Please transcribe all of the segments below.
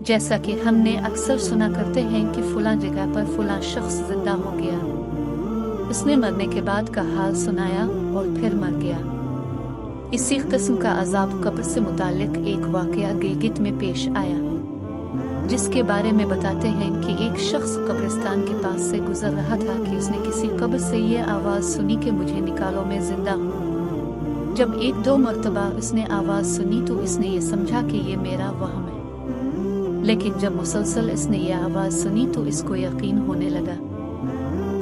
जैसा कि हमने अक्सर सुना करते हैं कि फलां जगह पर फलां शख्स जिंदा हो गया, उसने मरने के बाद का हाल सुनाया और फिर मर गया। इसी किस्म का अजाब कब्र से मुताल्लिक एक वाकया गिलगित में पेश आया, जिसके बारे में बताते हैं कि एक शख्स कब्रिस्तान के पास से गुजर रहा था कि उसने किसी कब्र से ये आवाज़ सुनी कि मुझे निकालो, मैं जिंदा हूँ। जब एक दो मर्तबा उसने आवाज़ सुनी तो इसने ये समझा कि ये मेरा वहम है, लेकिन जब मुसलसल इसने ये आवाज़ सुनी तो इसको यकीन होने लगा।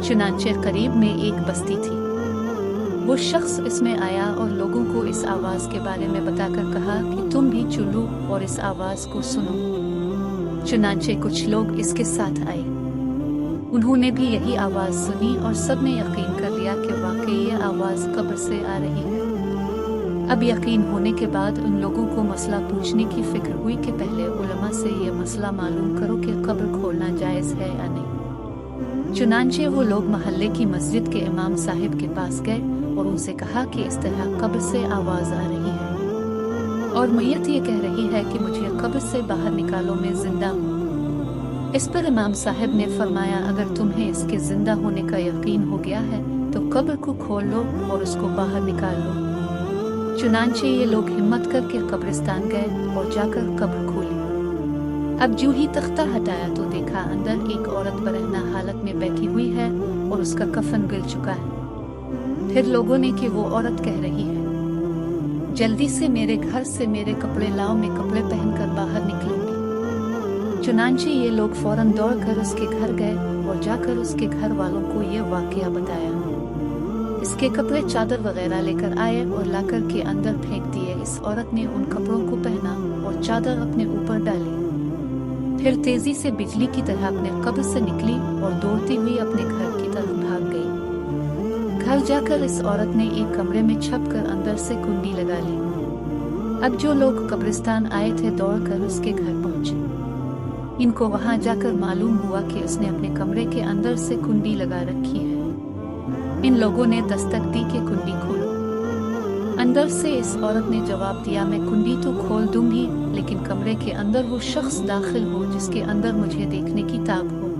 चुनांचे करीब में एक बस्ती थी। वो शख्स इसमें आया और लोगों को इस आवाज़ के बारे में बताकर कहा कि तुम भी चलो और इस आवाज़ को सुनो। चुनांचे कुछ लोग इसके साथ आए। उन्होंने भी यही आवाज़ सुनी और सब ने यकीन कर लिया कि वाकई ये आवाज़ कब्र से आ रही है। अब यकीन होने के बाद उन लोगों को मसला पूछने की फिक्र हुई कि पहले उलमा से ये मसला मालूम करो कि कब्र खोलना जायज़ है या नहीं। चुनांचे वो लोग महल्ले की मस्जिद के इमाम साहिब के पास गए और उनसे कहा कि इस तरह कब्र से आवाज़ आ रही है और मैयत ये कह रही है कि मुझे कब्र से बाहर निकालो, मैं जिंदा हूँ। इस पर इमाम साहब ने फरमाया, अगर तुम्हें इसके जिंदा होने का यकीन हो गया है तो कब्र को खोल लो और उसको बाहर निकाल लो। चुनांचे ये लोग हिम्मत करके कब्रिस्तान गए और जाकर कब्र खोली। अब जो ही तख्ता हटाया तो देखा अंदर एक औरत बरहना हालत में बैठी हुई है और उसका कफन गिर चुका है। फिर लोगों ने कि वो औरत कह रही है, जल्दी से मेरे घर से मेरे कपड़े लाओ, मैं कपड़े पहनकर बाहर निकलूंगी। चुनांचे ये लोग फौरन दौड़कर उसके घर गए और जाकर उसके घर वालों को ये वाकया बताया। इसके कपड़े चादर वगैरह लेकर आए और लाकर के अंदर फेंक दिए। इस औरत ने उन कपड़ों को पहना और चादर अपने ऊपर डाली। फिर तेजी से बिजली की तरह अपने कब्र से निकली और दौड़ती हुई अपने घर की तरफ भाग गई। घर जाकर इस औरत ने एक कमरे में छपकर अंदर से कुंडी लगा ली। अब जो लोग कब्रिस्तान आए थे दौड़कर उसके घर पहुंचे। इनको वहां जाकर मालूम हुआ कि उसने अपने कमरे के अंदर से कुंडी लगा रखी है। इन लोगों ने दस्तक दी कि कुंडी खोलो। अंदर से इस औरत ने जवाब दिया, मैं कुंडी तो खोल दूंगी लेकिन कमरे के अंदर वो शख्स दाखिल हो जिसके अंदर मुझे देखने की ताब हो,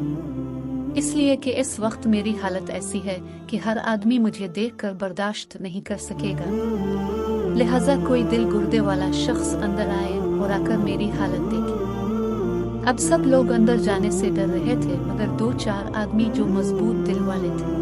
इसलिए कि इस वक्त मेरी हालत ऐसी है कि हर आदमी मुझे देखकर बर्दाश्त नहीं कर सकेगा। लिहाजा कोई दिल गुर्दे वाला शख्स अंदर आए और आकर मेरी हालत देखे। अब सब लोग अंदर जाने से डर रहे थे मगर 2-4 आदमी जो मजबूत दिल वाले थे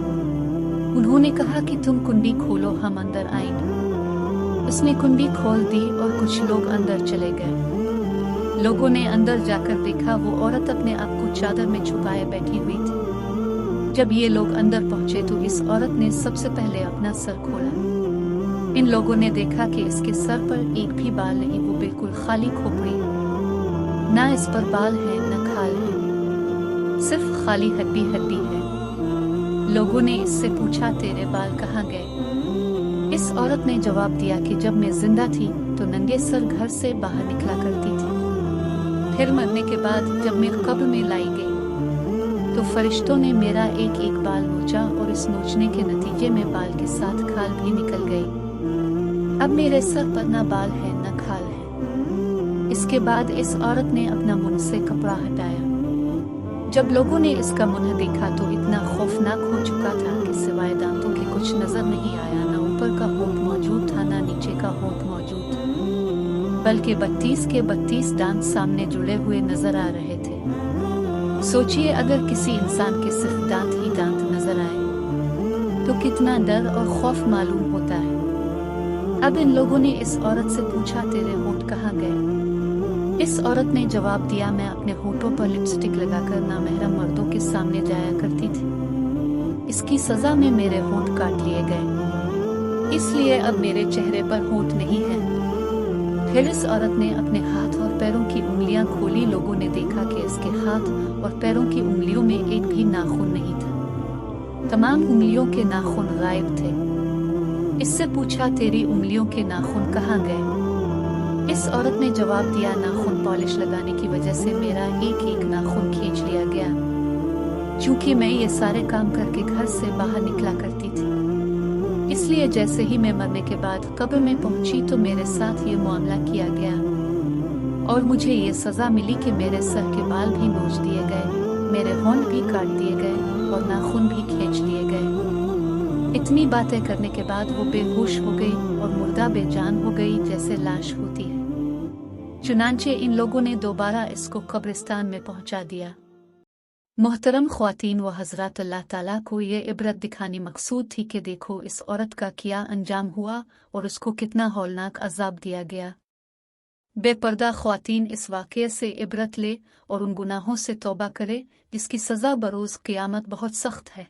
उन्होंने कहा कि तुम कुंडी खोलो, हम अंदर आएंगे। उसने कुंडी खोल दी और कुछ लोग अंदर चले गए। लोगों ने अंदर जाकर देखा वो औरत अपने आप को चादर में छुपाए बैठी हुई थी। जब ये लोग अंदर पहुंचे तो इस औरत ने सबसे पहले अपना सर खोला। इन लोगों ने देखा कि इसके सर पर एक भी बाल नहीं, वो बिल्कुल खाली खोपड़ी है। ना इस पर बाल है न खाल है, सिर्फ खाली हड्डी हड्डी है। लोगों ने इससे पूछा, तेरे बाल कहाँ गए? इस औरत ने जवाब दिया कि जब मैं जिंदा थी तो नंगे सर घर से बाहर निकला करती थी। फिर मरने के बाद जब मैं कब्र में लाई गई तो फरिश्तों ने मेरा एक एक बाल नोचा और इस नोचने के नतीजे में बाल के साथ खाल भी निकल गई। अब मेरे सर पर न बाल है न खाल है। इसके बाद इस औरत ने अपना मुंह से कपड़ा हटाया। जब लोगों ने इसका मुंह देखा तो इतना खौफनाक हो चुका था कि सिवाय दांतों के कुछ नजर नहीं आया। न ऊपर का होंठ मौजूद था न नीचे का होंठ मौजूद, बल्कि 32 के 32 दांत सामने जुड़े हुए नजर आ रहे थे। सोचिए अगर किसी इंसान के सिर्फ दांत ही दांत नजर आए तो कितना डर और खौफ मालूम होता है। अब इन लोगों ने इस औरत से पूछा, तेरे होंठ कहाँ गए? इस औरत ने जवाब दिया, मैं अपने होठों पर लिपस्टिक लगाकर नामहरम मर्दों के सामने जाया करती थी। इसकी सजा में मेरे होंठ काट लिए गए, इसलिए अब मेरे चेहरे पर होंठ नहीं है। फिर इस औरत ने अपने हाथ और पैरों की उंगलियां खोली। लोगों ने देखा कि इसके हाथ और पैरों की उंगलियों में एक भी नाखून नहीं था। तमाम उंगलियों के नाखून गायब थे। इससे पूछा, तेरी उंगलियों के नाखून कहाँ गए? इस औरत ने जवाब दिया, नाखून पॉलिश लगाने की वजह से मेरा एक एक नाखून खींच लिया गया। चूंकि मैं ये सारे काम करके घर से बाहर निकला करती थी, इसलिए जैसे ही मैं मरने के बाद कब्र में पहुंची तो मेरे साथ ये मामला किया गया اور مجھے یہ سزا ملی کہ میرے سر کے بال بھی نوچ دیے گئے، میرے ہونٹ بھی کاٹ دیے گئے اور ناخن بھی کھینچ لیے گئے۔ اتنی باتیں کرنے کے بعد وہ بے ہوش ہو گئی اور مردہ بے جان ہو گئی جیسے لاش ہوتی ہے۔ چنانچہ ان لوگوں نے دوبارہ اس کو قبرستان میں پہنچا دیا۔ محترم خواتین و حضرات، اللہ تعالیٰ کو یہ عبرت دکھانی مقصود تھی کہ دیکھو اس عورت کا کیا انجام ہوا اور اس کو کتنا ہولناک عذاب دیا گیا۔ بے پردہ خواتین اس واقعے سے عبرت لے اور ان گناہوں سے توبہ کرے جس کی سزا بروز قیامت بہت سخت ہے۔